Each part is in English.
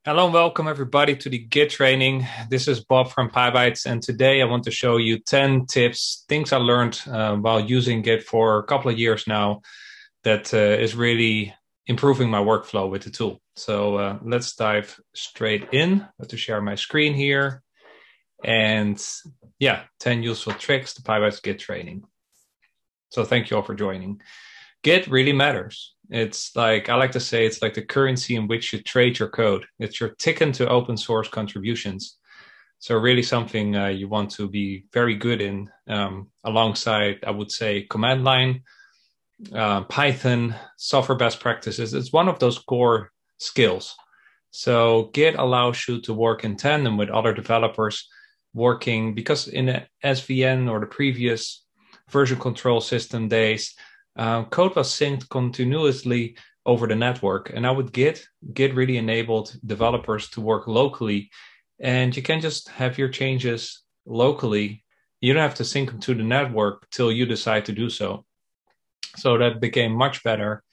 Hello and welcome everybody to the Git training. This is Bob from PyBites, and today I want to show you 10 tips, things I learned while using Git for a couple of years now that is really improving my workflow with the tool. So let's dive straight in. I have to share my screen here. And yeah, 10 useful tricks to PyBites Git training. So thank you all for joining. Git really matters. It's like, I like to say, it's like the currency in which you trade your code. It's your ticket to open source contributions. So really something you want to be very good in alongside, I would say, command line, Python, software best practices. It's one of those core skills. So Git allows you to work in tandem with other developers working, because in the SVN or the previous version control system days, code was synced continuously over the network. And now with Git really enabled developers to work locally. And you can just have your changes locally. You don't have to sync them to the network till you decide to do so. So that became much better.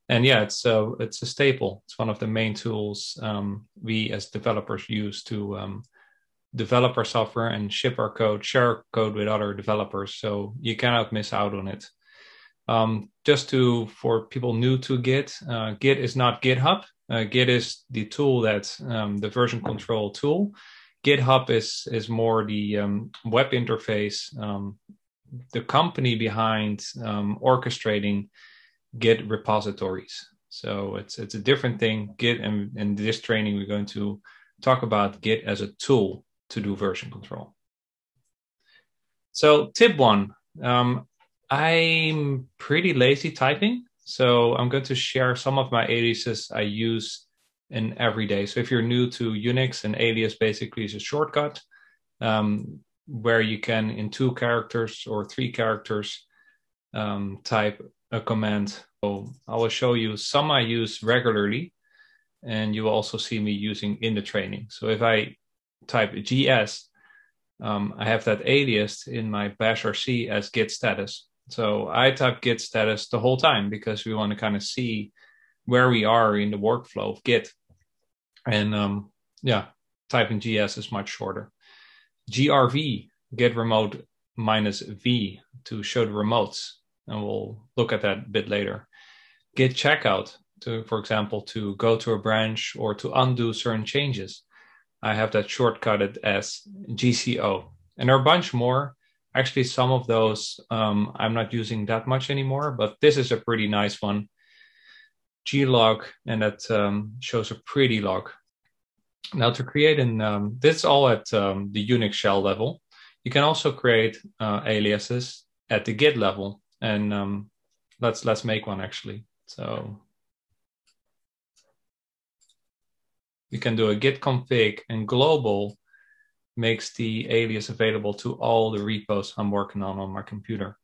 And yeah, it's a staple. It's one of the main tools we as developers use to develop our software and ship our code, share our code with other developers. So you cannot miss out on it. For people new to Git, Git is not GitHub. Git is the tool that's the version control tool. GitHub is more the web interface, the company behind orchestrating Git repositories. So it's a different thing. Git, and in this training, we're going to talk about Git as a tool to do version control. So tip one, I'm pretty lazy typing, so I'm going to share some of my aliases I use in every day. So if you're new to Unix, an alias basically is a shortcut where you can, in 2 characters or 3 characters, type a command. So I will show you some I use regularly, and you will also see me using in the training. So if I type GS, I have that alias in my bash RC as git status. So I type git status the whole time because we want to kind of see where we are in the workflow of Git. And typing GS is much shorter. GRV, get remote -v, to show the remotes. And we'll look at that a bit later. Git checkout, for example, to go to a branch or to undo certain changes. I have that shortcutted as GCO. And there are a bunch more. Actually, some of those I'm not using that much anymore, but this is a pretty nice one. glog, and that shows a pretty log. Now to create this is all at the Unix shell level. You can also create aliases at the Git level, and let's make one actually. So you can do a git config, and global makes the alias available to all the repos I'm working on my computer.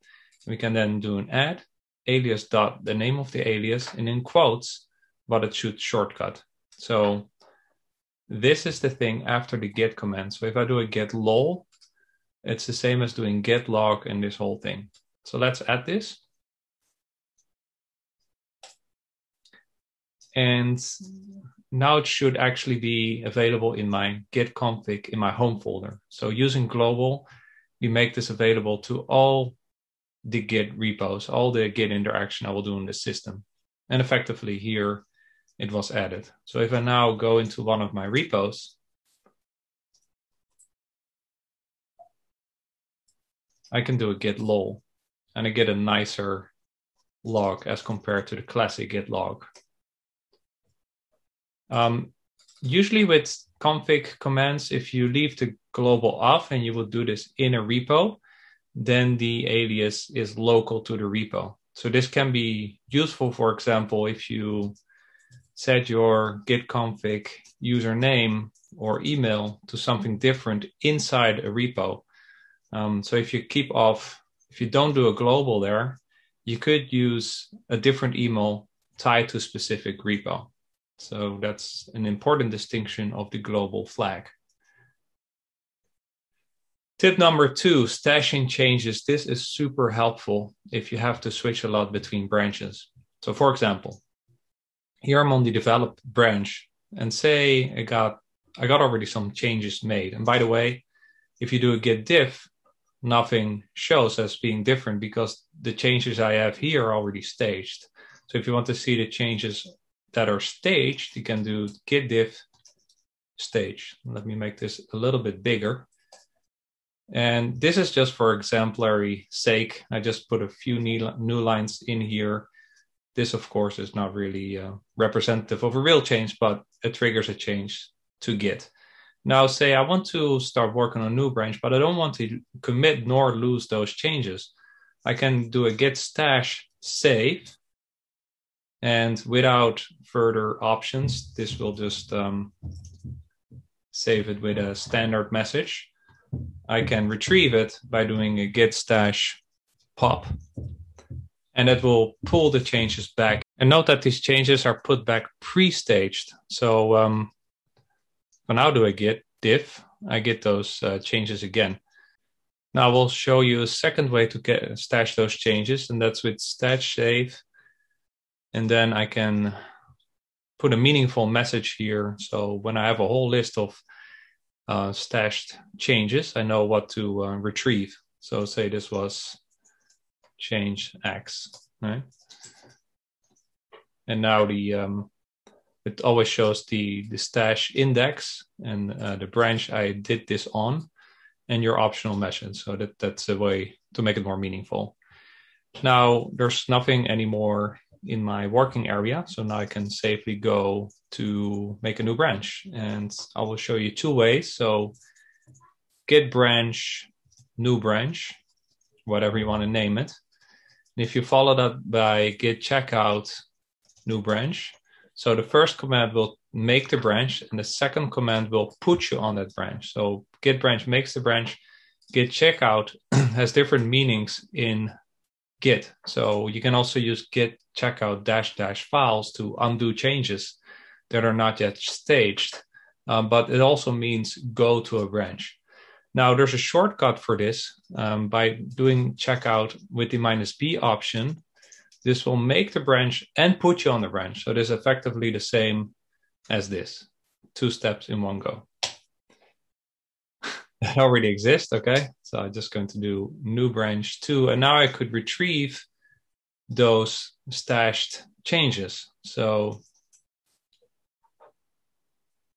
We can then do an add alias dot the name of the alias, and in quotes what it should shortcut. So this is the thing after the git command. So if I do a git lol, it's the same as doing git log and this whole thing. So let's add this. And now it should actually be available in my git config in my home folder. So using global, we make this available to all the Git repos, all the Git interaction I will do in the system. And effectively here, it was added. So if I now go into one of my repos, I can do a git lol, and I get a nicer log as compared to the classic git log. Usually with config commands, if you leave the global off and you will do this in a repo, then the alias is local to the repo. So this can be useful, for example, if you set your git config username or email to something different inside a repo. So if you don't do a global there, you could use a different email tied to a specific repo. So that's an important distinction of the global flag. Tip number 2, stashing changes. This is super helpful if you have to switch a lot between branches. So for example, here I'm on the develop branch, and say I got already some changes made. And by the way, if you do a git diff, nothing shows as being different because the changes I have here are already staged. So if you want to see the changes that are staged, you can do git diff stage. Let me make this a little bit bigger. And this is just for exemplary sake. I just put a few new lines in here. This, of course, is not really representative of a real change, but it triggers a change to Git. Now, say I want to start working on a new branch, but I don't want to commit nor lose those changes. I can do a git stash save. And without further options, this will just save it with a standard message. I can retrieve it by doing a git stash pop. And it will pull the changes back. And note that these changes are put back pre-staged. So when I do a git diff, I get those changes again. Now we'll show you a second way to stash those changes, and that's with stash save. And then I can put a meaningful message here. So when I have a whole list of stashed changes, I know what to retrieve. So say this was change X, right? And now it always shows the stash index and the branch I did this on, and your optional message. So that's a way to make it more meaningful. Now there's nothing anymore in my working area, so now I can safely go to make a new branch, and I will show you two ways. So git branch, new branch, whatever you want to name it. And if you follow that by git checkout new branch, so the first command will make the branch and the second command will put you on that branch. So git branch makes the branch. Git checkout has different meanings in Git. So you can also use git checkout -- files to undo changes that are not yet staged. But it also means go to a branch. Now there's a shortcut for this. By doing checkout with the -b option, this will make the branch and put you on the branch. So this is effectively the same as this. 2 steps in one go. That already exists, okay? So I'm just going to do new branch 2. And now I could retrieve those stashed changes. So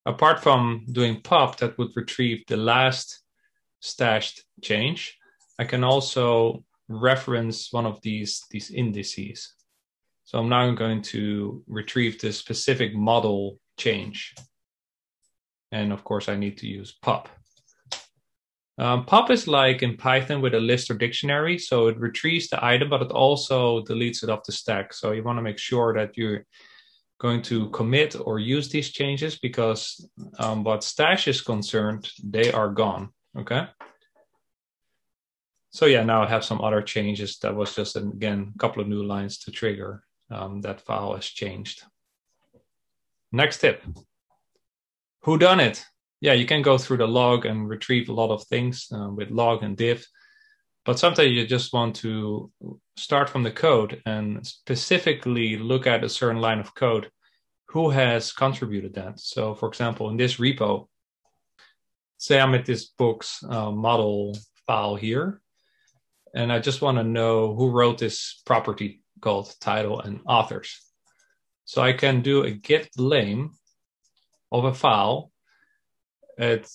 apart from doing pop that would retrieve the last stashed change, I can also reference one of these indices. So I'm now going to retrieve the specific model change. And of course I need to use pop. Pop is like in Python with a list or dictionary. So it retrieves the item, but it also deletes it off the stack. So you want to make sure that you're going to commit or use these changes, because what stash is concerned, they are gone, okay? So yeah, now I have some other changes. That was just, again, a couple of new lines to trigger that file has changed. Next tip, Whodunit. Yeah, you can go through the log and retrieve a lot of things with log and diff, but sometimes you just want to start from the code and specifically look at a certain line of code. Who has contributed that? So for example, in this repo, say I'm at this book's model file here, and I just want to know who wrote this property called title and authors. So I can do a git blame of a file. It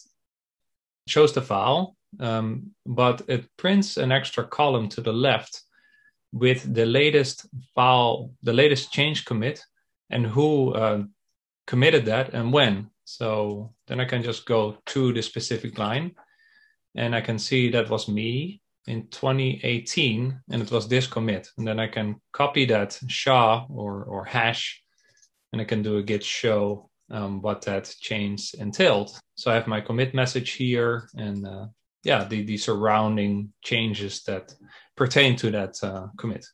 shows the file, but it prints an extra column to the left with the latest file, the latest change commit, and who committed that and when. So then I can just go to the specific line, and I can see that was me in 2018, and it was this commit. And then I can copy that SHA or hash, and I can do a git show what that change entailed. So I have my commit message here, and yeah, the surrounding changes that pertain to that commit.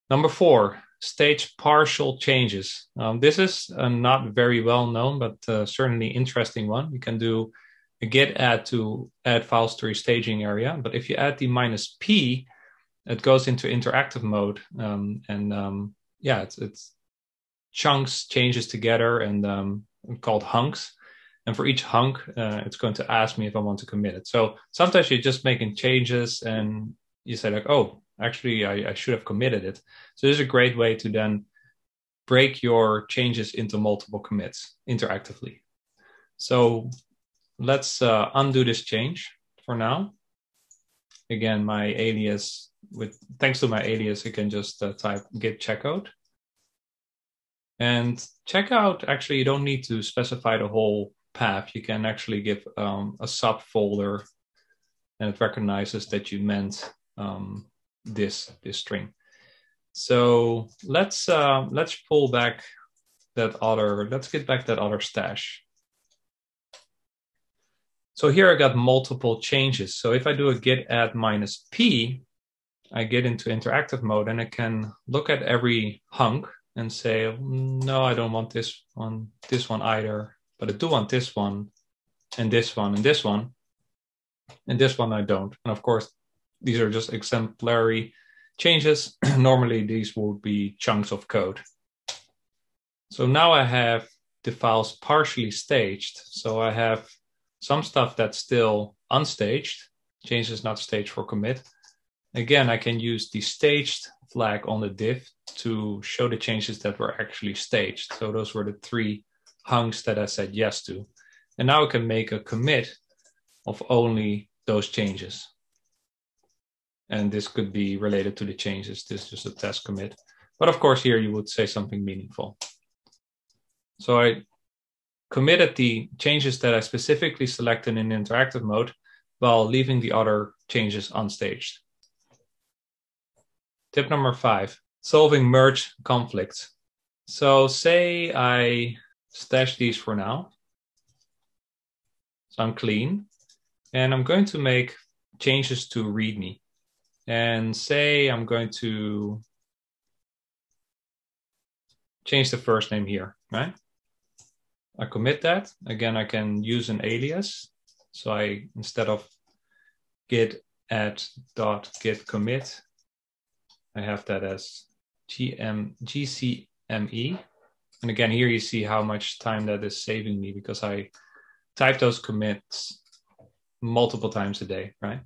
Number 4, stage partial changes. This is not very well known, but certainly interesting one. You can do a git add to add files to your staging area, but if you add the -p, it goes into interactive mode, yeah, it's chunks changes together and called hunks. And for each hunk, it's going to ask me if I want to commit it. So sometimes you're just making changes and you say like, oh, actually, I should have committed it. So this is a great way to then break your changes into multiple commits interactively. So let's undo this change for now. Again, my alias, thanks to my alias, I can just type git checkout. And checkout, actually, you don't need to specify the whole path. You can actually give a subfolder, and it recognizes that you meant this string. So let's pull back that other. Let's get back that other stash. So here I got multiple changes. So if I do a git add -p, I get into interactive mode and I can look at every hunk and say, no, I don't want this one either, but I do want this one, and this one, and this one, and this one I don't. And of course, these are just exemplary changes. Normally, these would be chunks of code. So now I have the files partially staged. So I have some stuff that's still unstaged, changes not staged for commit. Again, I can use the staged flag on the div to show the changes that were actually staged. So those were the 3 hunks that I said yes to. And now I can make a commit of only those changes. And this could be related to the changes. This is just a test commit. But of course, here you would say something meaningful. So I committed the changes that I specifically selected in interactive mode while leaving the other changes unstaged. Tip number 5, solving merge conflicts. So say I stash these for now. So I'm clean. And I'm going to make changes to README. And say I'm going to change the first name here, right? I commit that. Again, I can use an alias. So instead of git add .git commit, I have that as gcme. And again, here you see how much time that is saving me because I type those commits multiple times a day, right?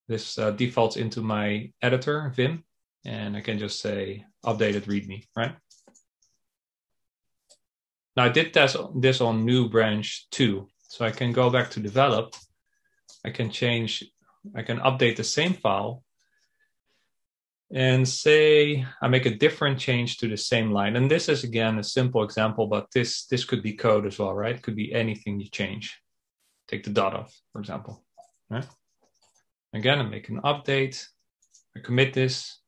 This defaults into my editor, Vim, and I can just say updated README, right? Now I did test this on new branch 2. So I can go back to develop. I can update the same file and say I make a different change to the same line. And this is, again, a simple example, but this could be code as well, right? It could be anything you change. Take the dot off, for example, right? Again, I make an update. I commit this.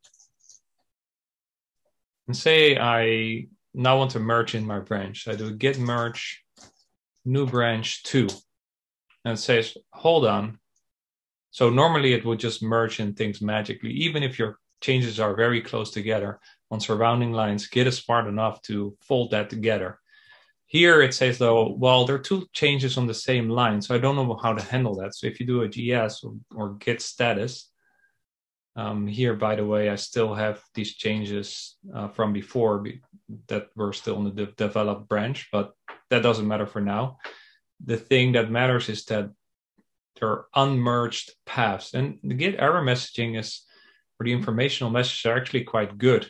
And say I now want to merge in my branch. I do git merge new branch 2. And it says, hold on. So normally it would just merge in things magically, even if your changes are very close together on surrounding lines. Git is smart enough to fold that together. Here it says, though, well, there are 2 changes on the same line, so I don't know how to handle that. So if you do a gs or git status, here, by the way, I still have these changes from before that were still in the develop branch, but that doesn't matter for now. The thing that matters is that there are unmerged paths. And the git error messaging or the informational messages are actually quite good.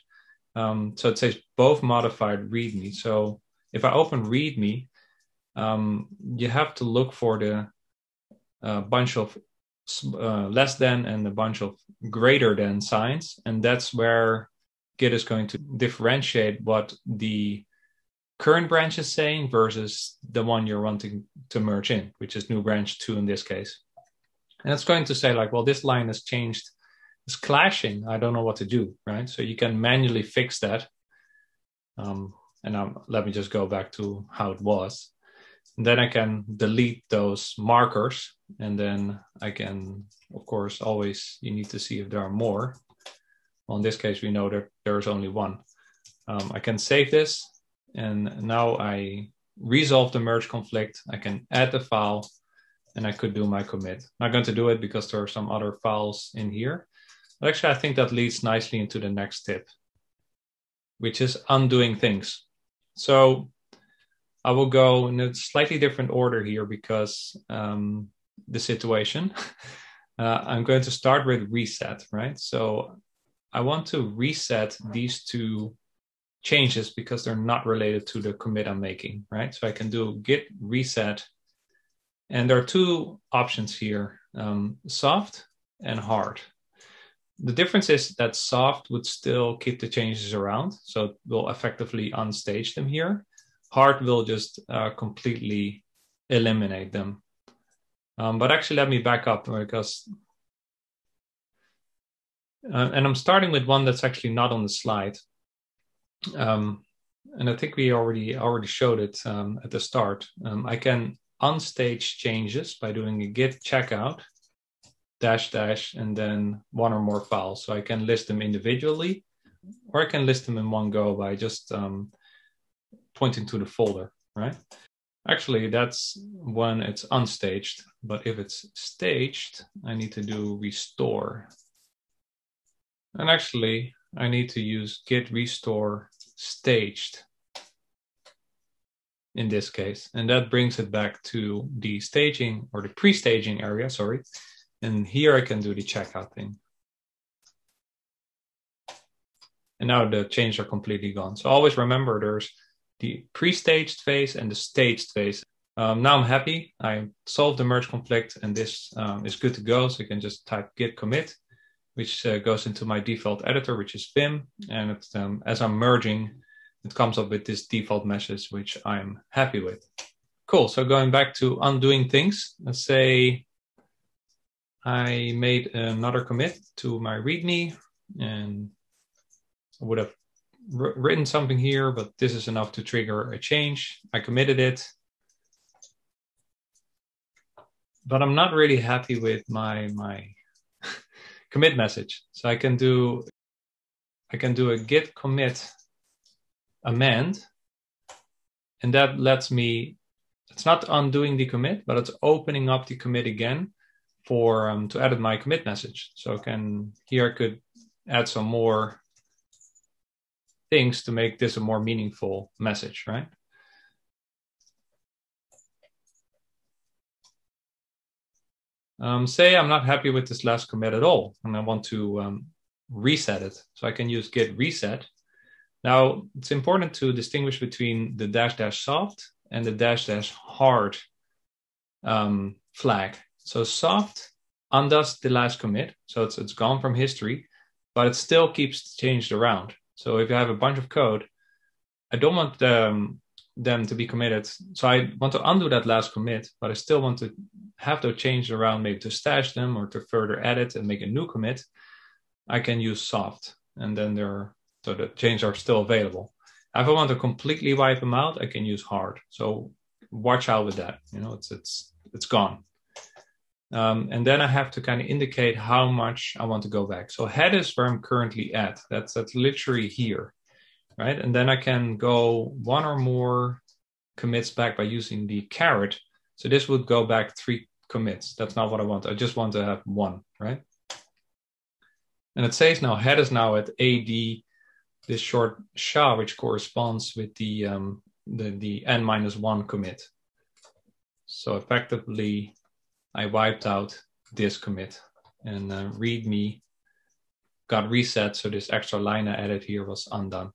So it says both modified README. So if I open README, you have to look for the bunch of less than and a bunch of greater than signs. And that's where Git is going to differentiate what the current branch is saying versus the one you're wanting to merge in, which is new branch 2 in this case. And it's going to say like, well, this line has changed, it's clashing. I don't know what to do, right? So you can manually fix that. Let me just go back to how it was. And then I can delete those markers. And then I can, of course, always, you need to see if there are more. Well, in this case, we know that there's only one. I can save this. And now I resolve the merge conflict. I can add the file and I could do my commit. I'm not going to do it because there are some other files in here. But actually, I think that leads nicely into the next tip. which is undoing things. So I will go in a slightly different order here because the situation. I'm going to start with reset, right? So I want to reset these two changes because they're not related to the commit I'm making, right? So I can do git reset. And there are two options here, soft and hard. The difference is that soft would still keep the changes around, so it will effectively unstage them here. Hard will just completely eliminate them. But actually, let me back up because, and I'm starting with one that's actually not on the slide. And I think we already showed it at the start. I can unstage changes by doing a git checkout -- and then one or more files. So I can list them individually, or I can list them in one go by just pointing to the folder, right? Actually, that's when it's unstaged, but if it's staged, I need to do restore. And actually, I need to use git restore staged in this case. And that brings it back to the staging or the pre-staging area, sorry. And here I can do the checkout thing. And now the changes are completely gone. So always remember there's the pre-staged phase and the staged phase. Now I'm happy. I solved the merge conflict and this is good to go. So you can just type git commit, which goes into my default editor, which is Vim. And it's, as I'm merging, it comes up with this default message, which I'm happy with. Cool. So going back to undoing things, let's say I made another commit to my README, and I would have written something here, but this is enough to trigger a change. I committed it, but I'm not really happy with my commit message. So I can do a git commit amend, and that lets me, it's not undoing the commit, but it's opening up the commit again for to edit my commit message. So here I could add some more things to make this a more meaningful message, right? Say I'm not happy with this last commit at all, and I want to reset it. So I can use git reset. Now, it's important to distinguish between the -- soft and the -- hard flag. So soft undoes the last commit, so it's gone from history, but it still keeps changed around. So if you have a bunch of code, I don't want them to be committed. So I want to undo that last commit, but I still want to have those changed around, maybe to stash them or to further edit and make a new commit. I can use soft, and then so the changes are still available. If I want to completely wipe them out, I can use hard. So watch out with that. You know, it's gone. And then I have to kind of indicate how much I want to go back. So head is where I'm currently at. That's literally here, right? And then I can go one or more commits back by using the caret. So this would go back 3 commits. That's not what I want. I just want to have 1, right? And it says now head is now at AD, this short SHA, which corresponds with the n-1 commit. So effectively, I wiped out this commit, and README got reset, so this extra line I added here was undone.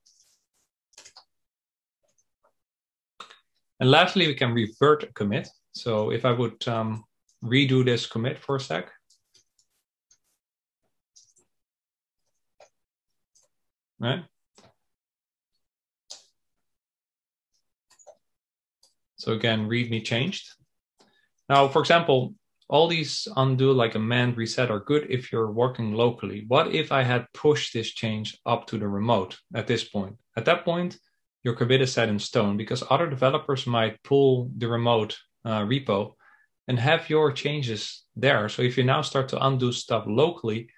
And lastly, we can revert a commit. So if I would redo this commit for a sec. Right? So again, README changed. Now, for example, all these undo, like amend, reset, are good if you're working locally. What if I had pushed this change up to the remote at this point? At that point, your commit is set in stone because other developers might pull the remote repo and have your changes there. So if you now start to undo stuff locally,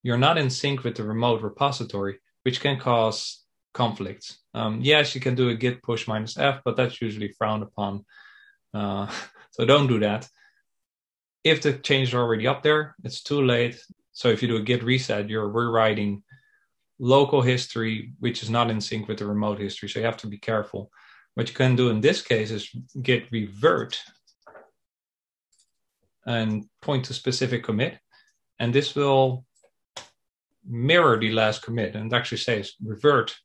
you're not in sync with the remote repository, which can cause conflicts. Yes, you can do a git push -f, but that's usually frowned upon. So don't do that. If the changes are already up there, it's too late. So if you do a git reset, you're rewriting local history, which is not in sync with the remote history. So you have to be careful. What you can do in this case is git revert and point to specific commit. And this will mirror the last commit, and it actually says revert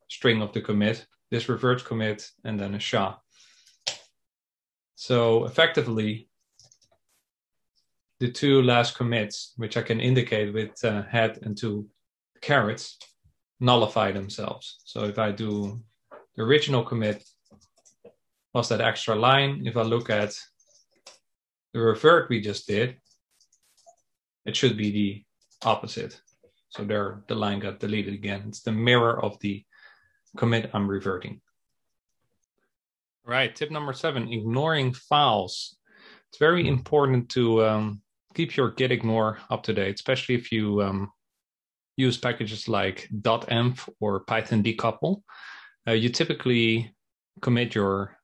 string of the commit, this revert commit, and then a SHA. So effectively, the two last commits, which I can indicate with head and two carets, nullify themselves. So if I do the original commit was that extra line, if I look at the revert we just did, it should be the opposite. So there, the line got deleted again. It's the mirror of the commit I'm reverting. All right, tip number 7, ignoring files. It's very important to keep your Git Ignore up to date, especially if you use packages like .env or Python decouple. You typically commit your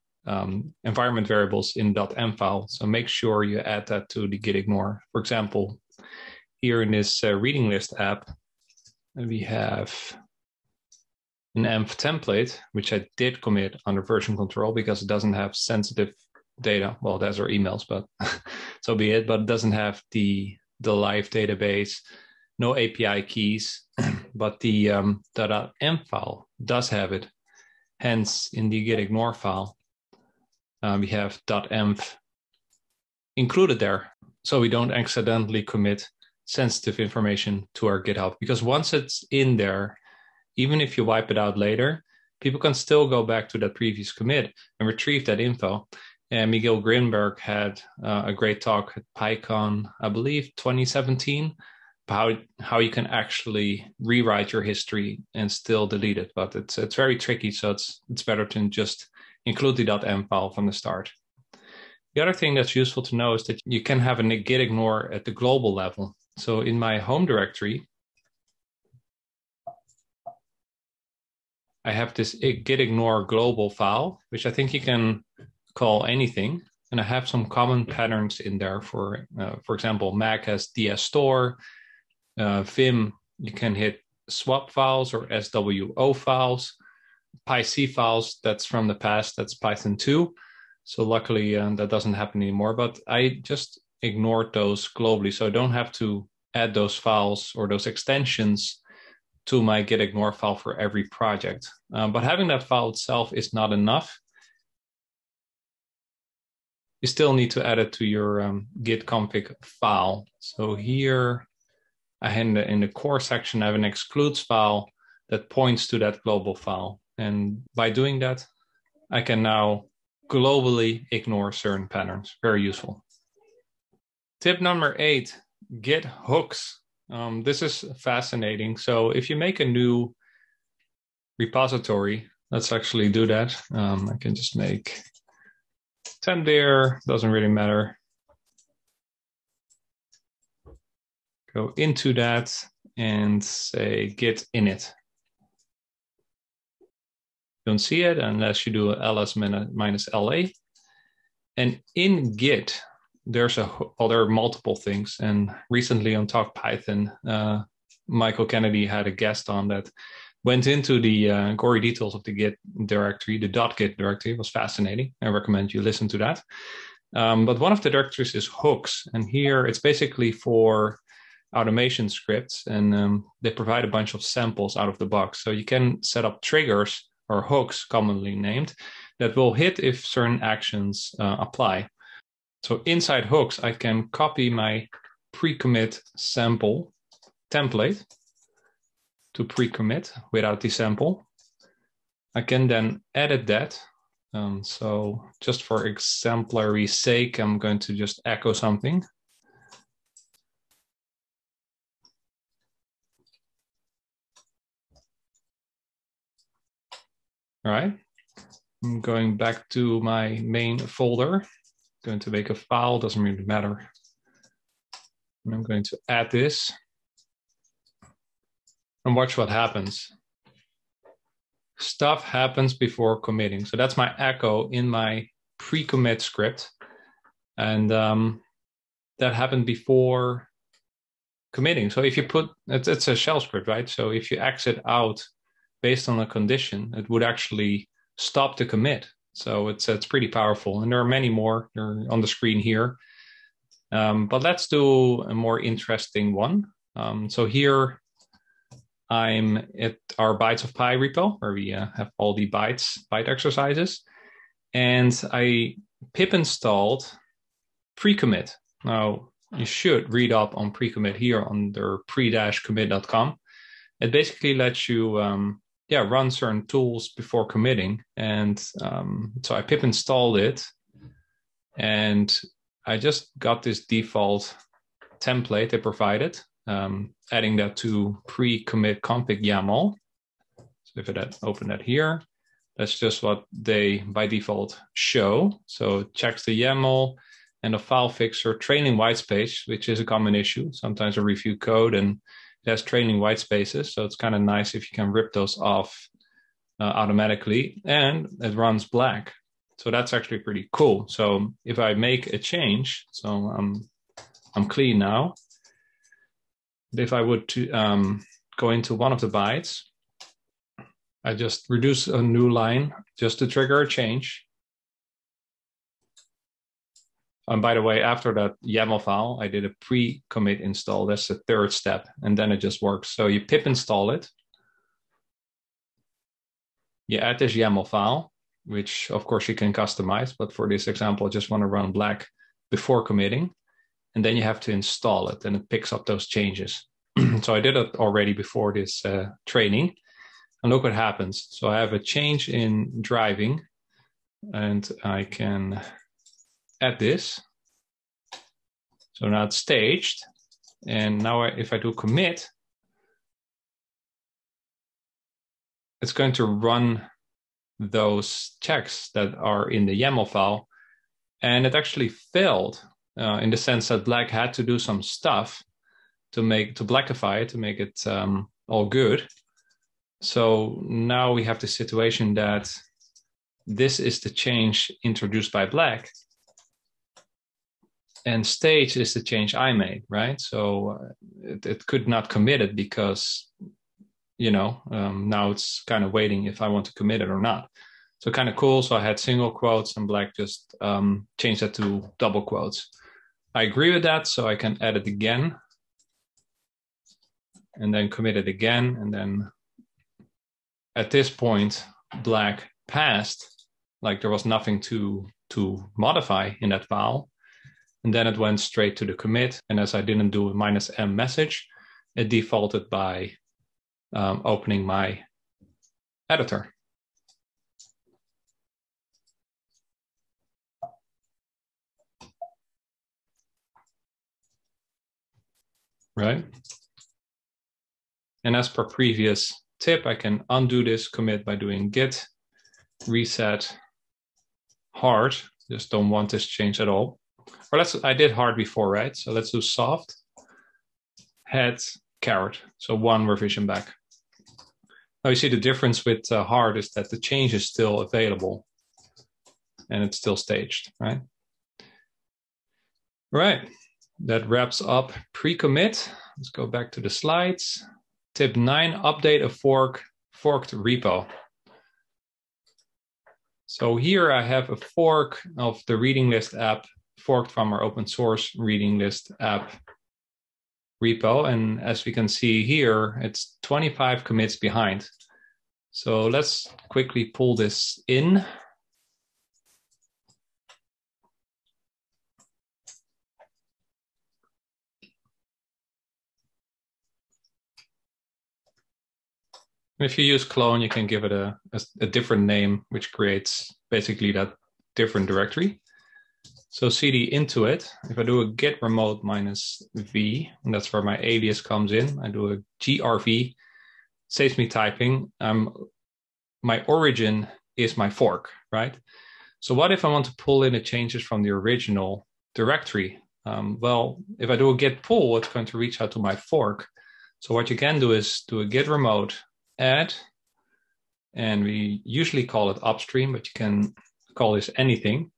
environment variables in .env file, so make sure you add that to the Git Ignore. For example, here in this reading list app, we have an env template, which I did commit under version control because it doesn't have sensitive data. Well, that's our emails, but so be it. But it doesn't have the live database, no API keys, but the .env file does have it. Hence, in the Git Ignore file, we have .env included there, so we don't accidentally commit sensitive information to our GitHub. Because once it's in there, even if you wipe it out later, people can still go back to that previous commit and retrieve that info. And Miguel Grinberg had a great talk at PyCon, I believe, 2017, about how you can actually rewrite your history and still delete it. But it's very tricky, so it's better to just include the .env file from the start. The other thing that's useful to know is that you can have a Git Ignore at the global level. So in my home directory, I have this Git Ignore global file, which I think you can call anything. And I have some common patterns in there. For example, Mac has dsstore. Vim, you can hit swap files or SWO files. PyC files, that's from the past, that's Python 2. So luckily that doesn't happen anymore, but I just ignored those globally. So I don't have to add those files or those extensions to my Git Ignore file for every project. But having that file itself is not enough. You still need to add it to your git config file. So here, in the core section, I have an excludes file that points to that global file. And by doing that, I can now globally ignore certain patterns. Very useful. Tip number 8, Git hooks. This is fascinating. So if you make a new repository, let's actually do that. I can just make temp there, doesn't really matter. Go into that and say git init. Don't see it unless you do ls minus la. And in Git, there are multiple things. And recently on Talk Python, Michael Kennedy had a guest on that went into the gory details of the Git directory. The .git directory was fascinating. I recommend you listen to that. But one of the directories is hooks. And here it's basically for automation scripts. And they provide a bunch of samples out of the box. So you can set up triggers or hooks, commonly named, that will hit if certain actions apply. So inside hooks, I can copy my pre-commit sample template to pre-commit without the sample. I can then edit that. So just for exemplary sake, I'm going to just echo something. All right, I'm going back to my main folder. Going to make a file, doesn't really matter. And I'm going to add this and watch what happens. Stuff happens before committing. So that's my echo in my pre-commit script. And that happened before committing. So if you put, it's a shell script, right? So if you exit out based on a condition, it would actually stop the commit. So it's pretty powerful. And there are many more. They're on the screen here. But let's do a more interesting one. So here I'm at our Bytes of Pi repo, where we have all the byte exercises. And I pip installed pre-commit. Now, you should read up on pre-commit here under pre-commit.com. It basically lets you run certain tools before committing. And so I pip installed it. And I just got this default template they provided, adding that to pre-commit config YAML. So if I open that here, that's just what they by default show. So it checks the YAML and a file fixer training whitespace, which is a common issue. Sometimes I review code and it has training whitespaces. So it's kind of nice if you can rip those off automatically, and it runs black. So that's actually pretty cool. So if I make a change, so I'm clean now. But if I would go into one of the bytes, I just reduce a new line just to trigger a change. And by the way, after that YAML file, I did a pre-commit install. That's the third step, and then it just works. So you pip install it. You add this YAML file, which of course you can customize, but for this example, I just want to run black before committing. And then you have to install it, and it picks up those changes. So I did it already before this training. And look what happens. So I have a change in driving, and I can add this. So now it's staged. And now if I do commit, it's going to run those checks that are in the YAML file. And it actually failed in the sense that black had to do some stuff to blackify it, to make it all good. So now we have the situation that this is the change introduced by black, and stage is the change I made, right? So it could not commit it because, now it's kind of waiting if I want to commit it or not. So kind of cool. So I had single quotes, and black just changed that to double quotes. I agree with that, so I can add it again and then commit it again. And then at this point, black passed, like there was nothing to modify in that file. And then it went straight to the commit. And as I didn't do a -m message, it defaulted by opening my editor. Right? And as per previous tip, I can undo this commit by doing git reset hard. Just don't want this change at all. Or I did hard before, right? So let's do soft, head, caret. So one revision back. Now you see the difference with hard is that the change is still available and it's still staged, right? Right, that wraps up pre-commit. Let's go back to the slides. Tip 9, update a forked repo. So here I have a fork of the reading list app forked from our open source reading list app repo. And as we can see here, it's 25 commits behind. So let's quickly pull this in. If you use clone, you can give it a different name, which creates basically that different directory. So cd into it. If I do a git remote -v, and that's where my alias comes in, I do a grv, saves me typing. My origin is my fork, right? So what if I want to pull in the changes from the original directory? Well, if I do a git pull, it's going to reach out to my fork. So what you can do is do a git remote add, and we usually call it upstream, but you can call this anything.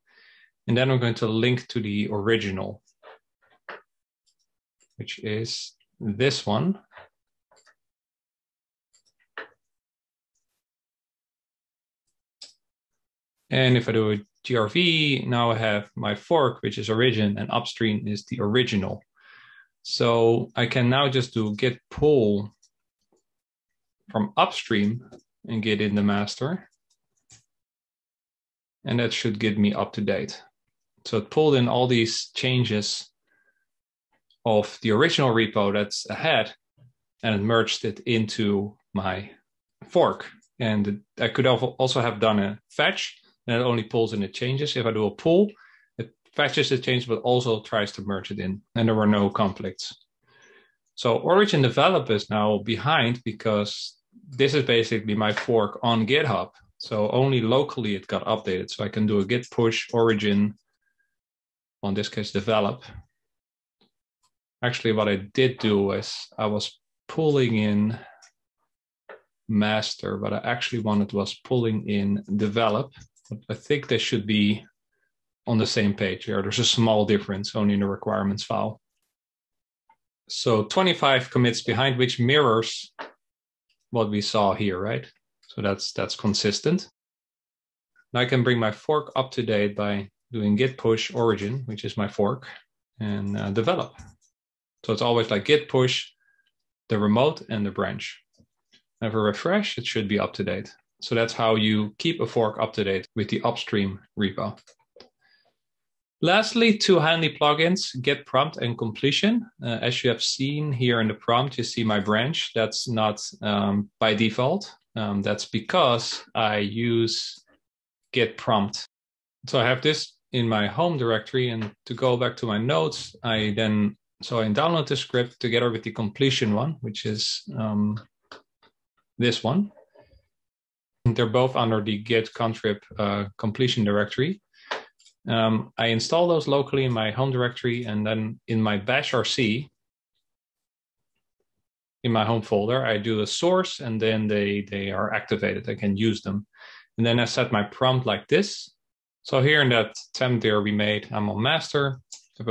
And then we're going to link to the original, which is this one. And if I do a grv, now I have my fork, which is origin, and upstream is the original. So I can now just do git pull from upstream and get in the master. And that should get me up to date. So it pulled in all these changes of the original repo that's ahead, and it merged it into my fork. And I could also have done a fetch, and it only pulls in the changes. If I do a pull, it fetches the change, but also tries to merge it in, and there were no conflicts. So origin develop is now behind because this is basically my fork on GitHub. So only locally it got updated. So I can do a git push origin, well, in this case, develop. Actually, what I did do is I was pulling in master. What I actually wanted was pulling in develop. I think they should be on the same page here. There's a small difference only in the requirements file. So 25 commits behind, which mirrors what we saw here, right? So that's consistent. Now I can bring my fork up to date by doing git push origin, which is my fork, and develop. So it's always like git push, the remote, and the branch. Have a refresh, it should be up to date. So that's how you keep a fork up to date with the upstream repo. Lastly, two handy plugins, git prompt and completion. As you have seen here in the prompt, you see my branch. That's not by default. That's because I use git prompt. So I have this in my home directory, and to go back to my notes, I download the script together with the completion one, which is this one. They're both under the git contrib completion directory. I install those locally in my home directory, and then in my bash RC, in my home folder, I do a source, and then they are activated. I can use them. And then I set my prompt like this. So here in that temp there we made, I'm on master. If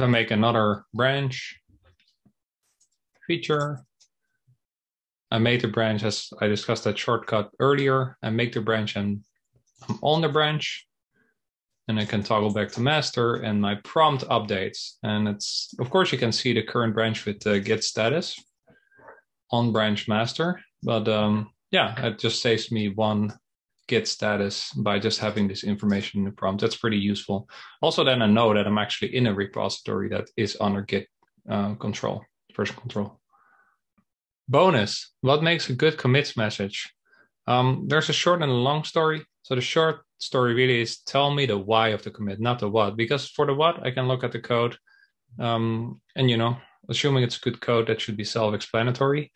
I make another branch feature, I made the branch as I discussed that shortcut earlier. I make the branch and I'm on the branch, and I can toggle back to master, and my prompt updates. And it's, of course, you can see the current branch with the git status on branch master. But yeah, it just saves me one git status by just having this information in the prompt. That's pretty useful. Also, then I know that I'm actually in a repository that is under git control, version control. Bonus, what makes a good commits message? There's a short and a long story. So the short story really is tell me the why of the commit, not the what. Because for the what, I can look at the code, and assuming it's good code, that should be self-explanatory.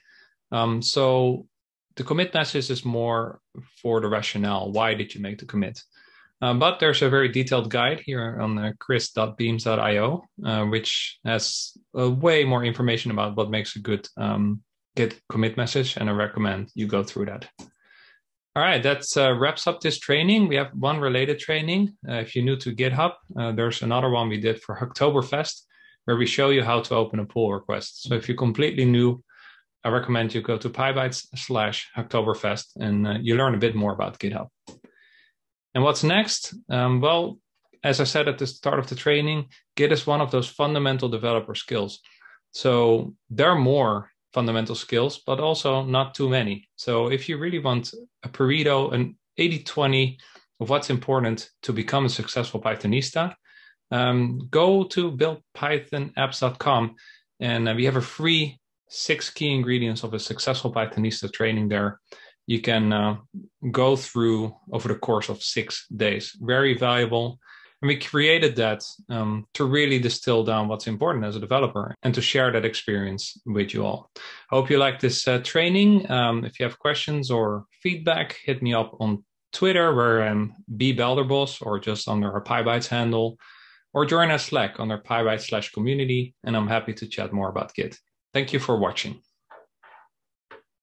So the commit message is more for the rationale. Why did you make the commit? But there's a very detailed guide here on chris.beams.io, which has way more information about what makes a good Git commit message, and I recommend you go through that. All right, that wraps up this training. We have one related training. If you're new to GitHub, there's another one we did for Hacktoberfest, where we show you how to open a pull request. So if you're completely new, I recommend you go to PyBites/Hacktoberfest, and you learn a bit more about GitHub. And what's next? Well, as I said at the start of the training, Git is one of those fundamental developer skills. So there are more fundamental skills, but also not too many. So if you really want a Pareto, an 80-20 of what's important to become a successful Pythonista, go to buildpythonapps.com, and we have a free 6 key ingredients of a successful Pythonista training there. You can go through over the course of 6 days. Very valuable. And we created that to really distill down what's important as a developer and to share that experience with you all. Hope you like this training. If you have questions or feedback, hit me up on Twitter, where I'm bbelderboss, or just under our PyBites handle, or join our Slack under PyBites/community, and I'm happy to chat more about Git. Thank you for watching.